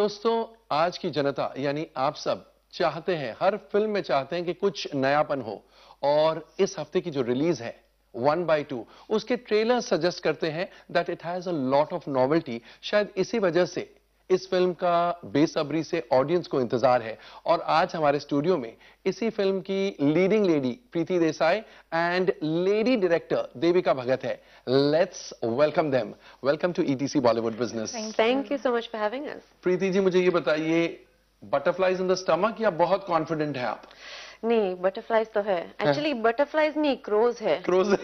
दोस्तों, आज की जनता यानी आप सब चाहते हैं, हर फिल्म में चाहते हैं कि कुछ नयापन हो। और इस हफ्ते की जो रिलीज है 1/2, उसके ट्रेलर सजेस्ट करते हैं that it has a lot of novelty. शायद इसी वजह से इस फिल्म का बेसब्री से ऑडियंस को इंतजार है। और आज हमारे स्टूडियो में इसी फिल्म की leading lady Preeti Desai and lady director Devika Bhagat है। Let's welcome them. Welcome to ETC Bollywood business. Thank you so much for having us. Preeti ji, मुझे ये बताइए, बटरफ्लाइज इन द स्टमक या बहुत कॉन्फिडेंट है आप? नहीं, बटरफ्लाइज तो है एक्चुअली। बटरफ्लाइज नहीं, क्रोज है। क्रोज है।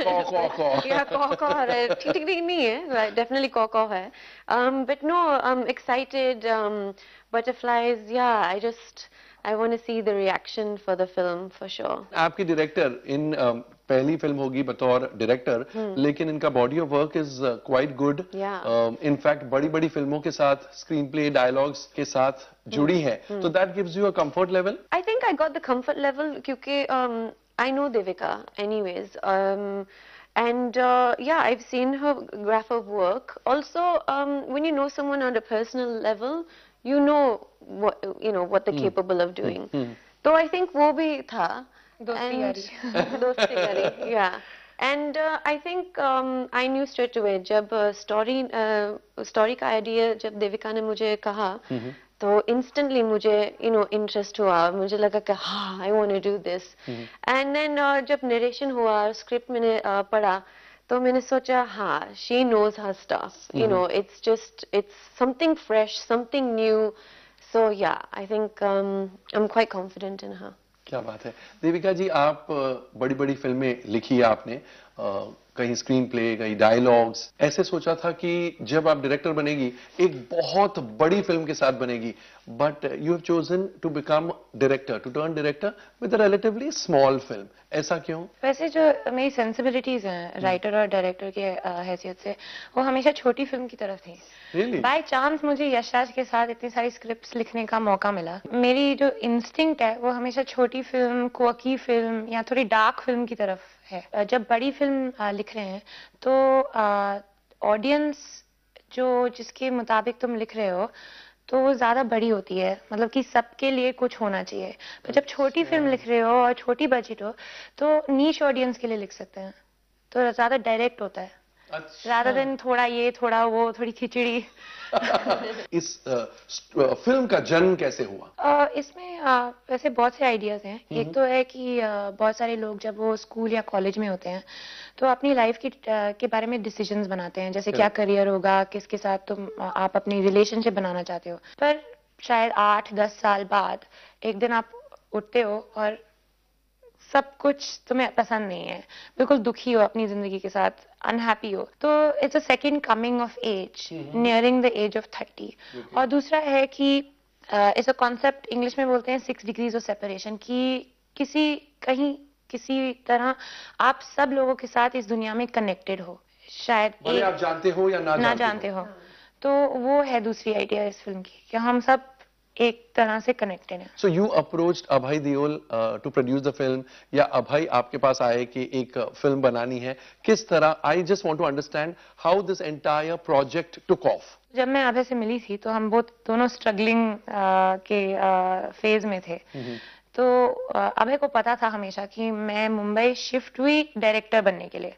कॉ कॉ कॉ। या कॉ है, ठीक ठीक ठीक नहीं है, डेफिनेटली कॉ है। But no, I am excited. Butterflies, या I want to see the reaction for the film for sure. आपकी डायरेक्टर इन पहली फिल्म होगी बतौर डायरेक्टर, लेकिन इनका body of work is quite good. In fact बड़ी बड़ी फिल्मों के साथ स्क्रीन प्ले डायलॉग्स के साथ जुड़ी है, तो that gives you a comfort level. I think I got the comfort level क्योंकि I know Devika anyways. And yeah, I've seen her graph of work. Also, when you know someone on a personal level, you know what they're capable of doing. So I think वो भी था। दोस्ती यारी। दोस्ती यारी, yeah. And I think I knew straight away जब story का idea जब देविका ने मुझे कहा, तो instantly मुझे इंटरेस्ट हुआ। मुझे लगा कि हाँ, I want to do this. And then जब नरेशन हुआ, स्क्रिप्ट मैंने पढ़ा, तो मैंने सोचा हाँ, she knows her stuff. It's something fresh, something new. So yeah, I think I'm quite confident in her. क्या बात है। देविका जी, आप बड़ी बड़ी फिल्में लिखी है आपने, कहीं स्क्रीन प्ले, कहीं डायलॉग्स। ऐसे सोचा था कि जब आप डायरेक्टर बनेगी एक बहुत बड़ी फिल्म के साथ बनेगी, but you have chosen to become director, to turn director with a relatively small film. ऐसा क्यों? वैसे जो मेरी सेंसिबिलिटीज हैं राइटर और डायरेक्टर की हैसियत से, वो हमेशा छोटी फिल्म की तरफ थी। Really? बाय चांस मुझे यश राज के साथ इतनी सारी स्क्रिप्ट्स लिखने का मौका मिला। मेरी जो इंस्टिंक्ट है वो हमेशा छोटी फिल्म, क्वर्की फिल्म या थोड़ी डार्क फिल्म की तरफ है। जब बड़ी फिल्म लिख रहे हैं तो ऑडियंस जिसके मुताबिक तुम लिख रहे हो, तो वो ज्यादा बड़ी होती है, मतलब कि सबके लिए कुछ होना चाहिए। पर जब छोटी फिल्म लिख रहे हो और छोटी बजट हो, तो नीश ऑडियंस के लिए लिख सकते हैं, तो ज्यादा डायरेक्ट होता है। rather than थोड़ा ये थोड़ा वो, थोड़ी खिचड़ी। इस फिल्म का जन्म कैसे हुआ? इसमें वैसे बहुत से आइडियाज हैं। एक तो है कि बहुत सारे लोग जब वो स्कूल या कॉलेज में होते हैं, तो अपनी लाइफ के बारे में डिसीजंस बनाते हैं, जैसे क्या करियर होगा, किसके साथ आप अपनी रिलेशनशिप बनाना चाहते हो। पर शायद 8-10 साल बाद एक दिन आप उठते हो और सब कुछ तुम्हें पसंद नहीं है, बिल्कुल दुखी हो अपनी जिंदगी के साथ, अनहैप्पी हो, तो it's a second coming of age, nearing the age of 30। और दूसरा है कि इट्स अ कॉन्सेप्ट, इंग्लिश में बोलते हैं 6 डिग्रीज ऑफ सेपरेशन, कि किसी तरह आप सब लोगों के साथ इस दुनिया में कनेक्टेड हो, शायद आप जानते हो या ना जानते हो। तो वो है दूसरी आइडिया इस फिल्म की, कि हम सब एक तरह से कनेक्टेड है। So you approached Abhay Deol to produce the film, या अभय आपके पास आए कि एक फिल्म बनानी है? किस तरह? I just want to understand how this entire project took off. जब मैं अभय से मिली थी तो हम दोनों स्ट्रगलिंग के फेज में थे। तो अभय को पता था हमेशा कि मैं मुंबई शिफ्ट हुई डायरेक्टर बनने के लिए।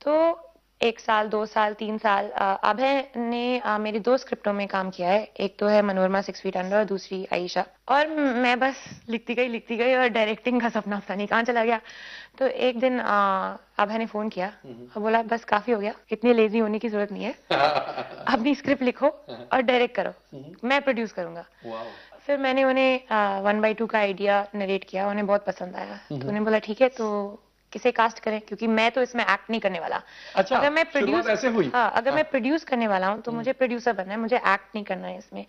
तो 1 साल, 2 साल, 3 साल अभय ने मेरी 2 स्क्रिप्टों में काम किया है। एक तो है मनोरमा 6 फीट अंडर और दूसरी आयशा। और मैं बस लिखती गई और डायरेक्टिंग का सपना पता नहीं कहाँ चला गया। तो एक दिन अभय ने फोन किया और बोला, बस काफी हो गया, इतनी लेजी होने की जरूरत नहीं है, अपनी स्क्रिप्ट लिखो और डायरेक्ट करो, मैं प्रोड्यूस करूंगा। फिर मैंने उन्हें 1/2 का आइडिया नरेट किया, उन्हें बहुत पसंद आया। तो उन्हें बोला ठीक है, तो किसे कास्ट करें, क्योंकि मैं तो इसमें एक्ट नहीं करने वाला। अच्छा, अगर मैं प्रोड्यूस करने वाला हूँ तो मुझे प्रोड्यूसर बनना है, मुझे एक्ट नहीं करना है इसमें।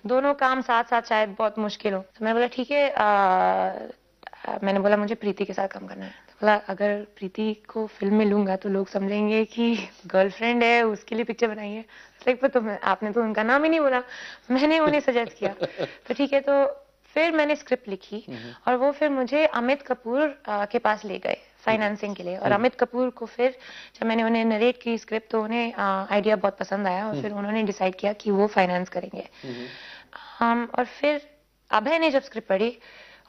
दोनों काम साथ साथ शायद बहुत मुश्किल हो। तो मैंने बोला ठीक है, मैंने बोला मुझे प्रीति के साथ काम करना है। तो बोला अगर प्रीति को फिल्म में लूंगा तो लोग समझेंगे कि गर्लफ्रेंड है, उसके लिए पिक्चर बनाई है। आपने तो उनका नाम ही नहीं बोला। मैंने उन्हें सजेस्ट किया, तो ठीक है। तो फिर मैंने स्क्रिप्ट लिखी और वो फिर मुझे अमित कपूर के पास ले गए फाइनेंसिंग के लिए। और अमित कपूर को फिर जब मैंने उन्हें नरेट की स्क्रिप्ट तो उन्हें आइडिया बहुत पसंद आया और फिर उन्होंने डिसाइड किया कि वो फाइनेंस करेंगे। और फिर अभय ने जब स्क्रिप्ट पढ़ी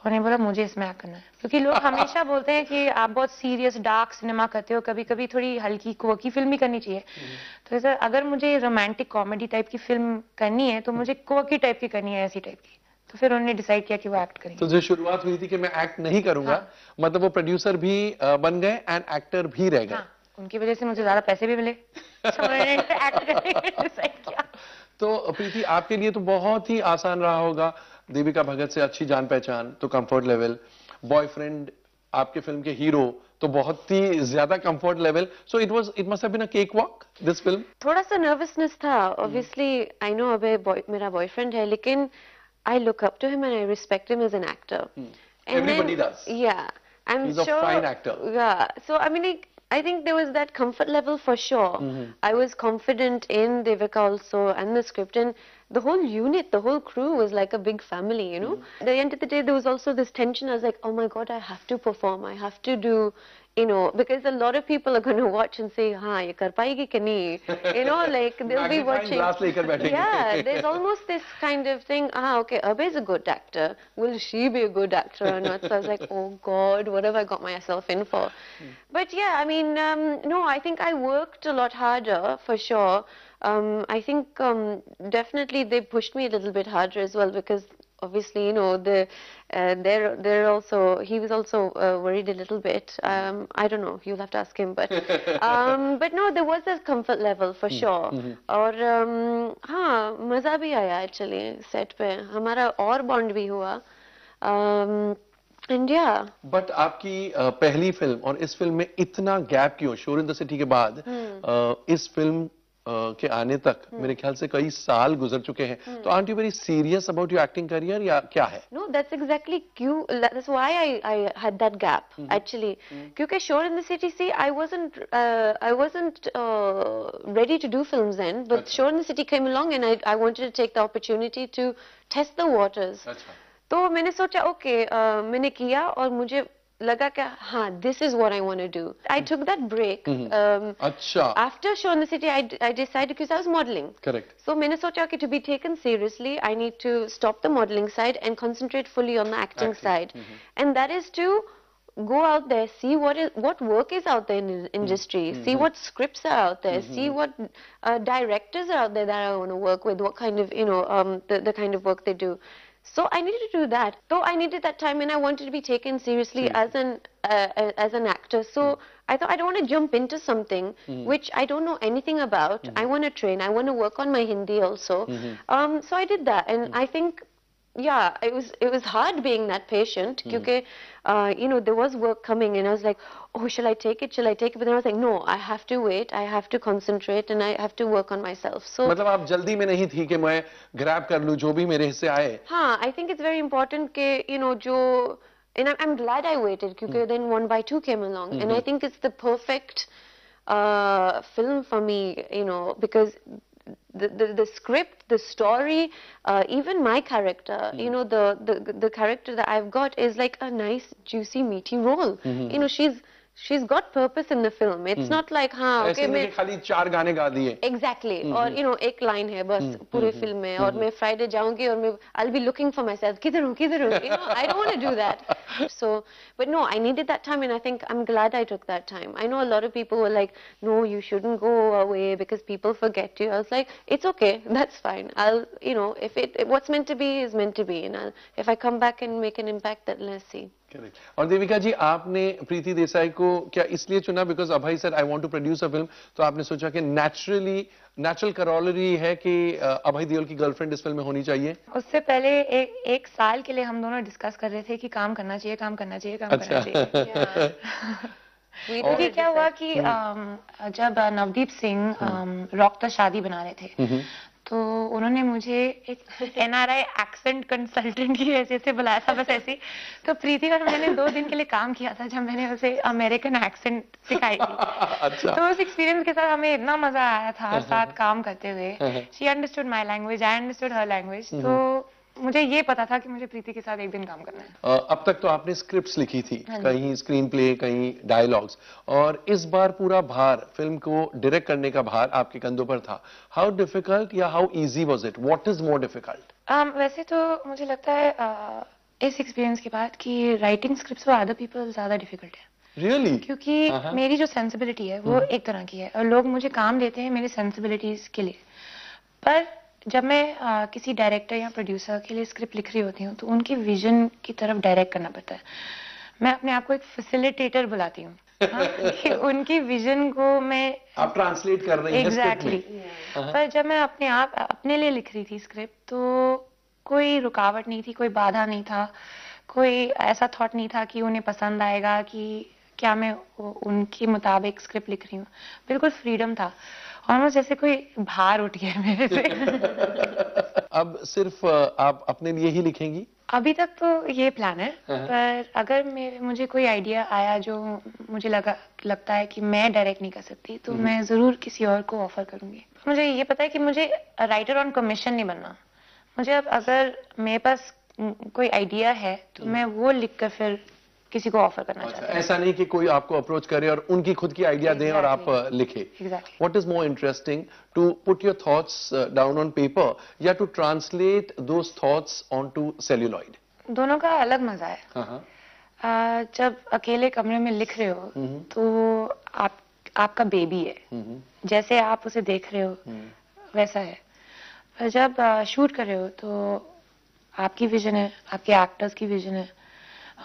उन्हें बोला मुझे इसमें एक्ट करना है, क्योंकि लोग हमेशा बोलते हैं कि आप बहुत सीरियस डार्क सिनेमा करते हो, कभी कभी थोड़ी हल्की क्वर्की फिल्म भी करनी चाहिए। तो सर अगर मुझे रोमांटिक कॉमेडी टाइप की फिल्म करनी है तो मुझे क्वर्की टाइप की करनी है, ऐसी टाइप की। तो फिर उन्होंने डिसाइड किया कि वो एक्ट करेंगे। तो जो शुरुआत हुई थी कि मैं एक्ट नहीं करूंगा, मतलब वो प्रोड्यूसर भी बन गए एंड एक्टर भी रह गए। उनकी वजह से मुझे ज्यादा पैसे भी मिले तो उन्होंने एक्ट करने के लिए डिसाइड किया। तो प्रीति आपके लिए तो बहुत ही आसान रहा होगा, देविका भगत से अच्छी जान पहचान तो कंफर्ट लेवल, बॉयफ्रेंड आपके फिल्म के हीरो तो बहुत ही ज्यादा comfort level, so it must have been a cakewalk this film. थोड़ा सा नर्वसनेस था, ऑब्वियसली आई नो अभय मेरा बॉयफ्रेंड है, लेकिन I look up to him and I respect him as an actor. And Everybody then, does. Yeah, He's a fine actor. Yeah, so I mean, I think there was that comfort level for sure. I was confident in Devika also and the script, and the whole unit, the whole crew was like a big family, you know. At the end of the day, there was also this tension. I was like, oh my God, I have to perform. I have to do, you know, because a lot of people are going to watch and say, हाँ ये कर पाएगी कि नहीं, you know, like they'll be watching. Yeah, there's almost this kind of thing. Okay, Abhay is a good actor. Will she be a good actor or not? So I was like, oh God, what have I got myself in for? But yeah, I mean, no, I think I worked a lot harder for sure. I think definitely they pushed me a little bit harder as well, because obviously, you know, they're also, he was also worried a little bit. I don't know, you'll have to ask him, but no, there was a comfort level for sure. और हाँ, मजा भी आया actually set पे, हमारा और bond भी हुआ. And yeah. But आपकी पहली फिल्म और इस फिल्म में इतना गैप क्यों? शोर इन द सिटी के बाद इस फिल्म के आने तक मेरे ख्याल से कई साल गुजर चुके हैं, तो aren't you very serious about your acting career या क्या है? No, that's exactly that's why I had that gap actually. क्योंकि Shore in the City, see, I wasn't ready to do films then, but Shore in the City came along and I wanted to take the opportunity to test the waters. तो मैंने सोचा okay, मैंने किया और मुझे लगा कि हाँ, this is what I want to do. I took that break. After Show in the City, I decided, because I was modeling. Correct. So मैंने सोचा कि to be taken seriously, I need to stop the modeling side and concentrate fully on the acting side. And that is to go out there, see what work is out there in the industry, see what scripts are out there, see what directors are out there that I want to work with, what kind of, you know, the kind of work they do. So I needed to do that. So I needed that time, and I wanted to be taken seriously as an actor. So I thought, I don't want to jump into something which I don't know anything about. I want to train. I want to work on my Hindi also. So I did that, and I think, yeah, it was hard being that patient, because you know, there was work coming, and I was like, oh, shall I take it? Shall I take it? But then I was like, no, I have to wait. I have to concentrate, and I have to work on myself. So मतलब आप जल्दी में नहीं थी कि मैं grab कर लूँ जो भी मेरे हिस्से आए. हाँ, I think it's very important कि, you know, जो, and I'm glad I waited, because then 1 by 2 came along, and I think it's the perfect film for me, you know, because the script, the story, even my character, you know, the character that I've got is like a nice, juicy, meaty role. You know, she's got purpose in the film. It's not like, हाँ, okay, मैं खाली 4 गाने गा दिए. Exactly. और you know, एक line है बस पूरे film में, और मैं Friday जाऊंगी और मैं I'll be looking for myself. किधर हूँ? You know, I don't want to do that. So, but no, I needed that time, and I think I'm glad I took that time. I know a lot of people were like, no, you shouldn't go away because people forget you. I was like, it's okay, that's fine. I'll, you know, if what's meant to be is meant to be, and if I come back and make an impact, then let's see. Correct. और देविका जी, आपने प्रीति देसाई को क्या इसलिए चुना because Abhay sir I want to produce a film, तो आपने सोचा कि नेचुरल करोलरी है कि अभय देओल की गर्लफ्रेंड इस फिल्म में होनी चाहिए? उससे पहले एक साल के लिए हम दोनों डिस्कस कर रहे थे कि काम करना चाहिए. क्योंकि क्या हुआ कि जब नवदीप सिंह रॉक द शादी बना रहे थे, तो उन्होंने मुझे एक NRI एक्सेंट कंसल्टेंट की हैसियत से बुलाया था, बस ऐसे. तो प्रीति और मैंने 2 दिन के लिए काम किया था, जब मैंने उसे अमेरिकन एक्सेंट सिखाई थी. तो उस एक्सपीरियंस के साथ हमें इतना मजा आया था साथ काम करते हुए. She understood my language, I understood her language. तो मुझे ये पता था कि मुझे प्रीति के साथ एक दिन काम करना है। अब तक तो आपने स्क्रिप्ट्स लिखी थी, हाँ जी। कहीं स्क्रीन प्ले, कहीं डायलॉग्स, और इस बार पूरा भार, फिल्म को डायरेक्ट करने का भार आपके कंधों पर था। हाउ डिफिकल्ट या how easy was it? What is more difficult? वैसे तो मुझे लगता है इस एक्सपीरियंस के बाद कि writing scripts for other people ज्यादा डिफिकल्ट है। रियली? क्योंकि मेरी जो सेंसिबिलिटी है वो एक तरह की है और लोग मुझे काम देते हैं मेरी सेंसिबिलिटीज के लिए। पर जब मैं किसी डायरेक्टर या प्रोड्यूसर के लिए स्क्रिप्ट लिख रही होती हूँ तो उनकी विजन की तरफ डायरेक्ट करना पड़ता है। मैं अपने आप को एक फैसिलिटेटर बुलाती हूँ। कि उनकी विजन को मैं आप ट्रांसलेट कर रही हैं स्क्रिप्ट में। एग्जैक्टली। पर जब मैं अपने लिए लिख रही थी स्क्रिप्ट तो कोई रुकावट नहीं थी, कोई बाधा नहीं था, कोई ऐसा थॉट नहीं था कि उन्हें पसंद आएगा कि क्या मैं उनके मुताबिक स्क्रिप्ट लिख रही हूँ। बिल्कुल फ्रीडम था, ऑलमोस्ट जैसे कोई भार उठ गया मेरे से। अब सिर्फ आप अपने लिए ही लिखेंगी? अभी तक तो ये प्लान है, पर अगर मुझे कोई आइडिया आया जो मुझे लगता है कि मैं डायरेक्ट नहीं कर सकती तो मैं जरूर किसी और को ऑफर करूंगी। मुझे ये पता है कि मुझे राइटर ऑन कमीशन नहीं बनना। मुझे अब अगर मेरे पास कोई आइडिया है तो मैं वो लिखकर फिर किसी को ऑफर करना चाहती हूँ। ऐसा नहीं कि कोई आपको अप्रोच करे और उनकी खुद की आइडिया दें और आप लिखे। What is more interesting, to put your thoughts down on paper या to translate those thoughts onto celluloid? दोनों का अलग मजा है। जब अकेले कमरे में लिख रहे हो तो आपका बेबी है, जैसे आप उसे देख रहे हो वैसा है। पर जब शूट कर रहे हो तो आपकी विजन है, आपके एक्टर्स की विजन है,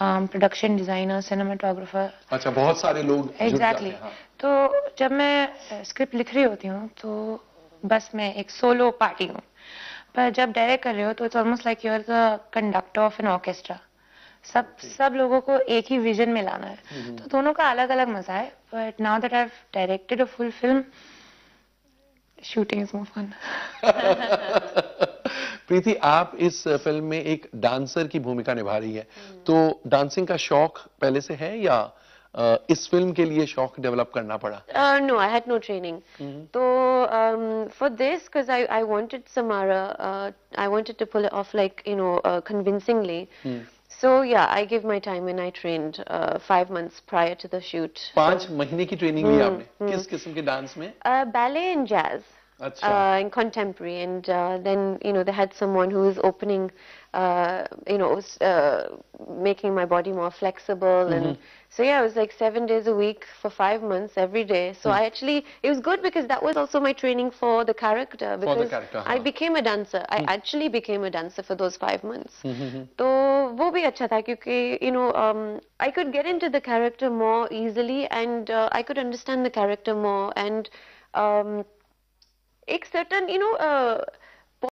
प्रोडक्शन डिजाइनर, सिनेमाटोग्राफर। अच्छा, बहुत सारे लोग एग्जैक्टली। तो जब मैं स्क्रिप्ट लिख रही होती हूँ तो बस मैं एक सोलो पार्टी हूँ, पर जब डायरेक्ट कर रहे हो तो it's almost like you are the conductor of an orchestra. सब लोगों को एक ही विजन में लाना है। तो दोनों का अलग अलग मजा है। But now that I have directed a full film, shooting is more fun. Preeti, आप इस फिल्म में एक डांसर की भूमिका निभा रही है, तो डांसिंग का शौक पहले से है या इस फिल्म के लिए शौक डेवलप करना पड़ा? No, I had no training. So for this, because I wanted Samara, I wanted to pull it off like convincingly. So yeah, I gave my time and I trained 5 months prior to the shoot. 5 महीने की training ली आपने? किस किस्म के dance में? Ballet and jazz. In contemporary, and then they had someone who was opening, making my body more flexible, and so yeah, it was like 7 days a week for 5 months every day. So it was good because that was also my training for the character, because I became a dancer. I actually became a dancer for those 5 months. तो वो भी अच्छा था क्योंकि I could get into the character more easily, and I could understand the character more, and एक certain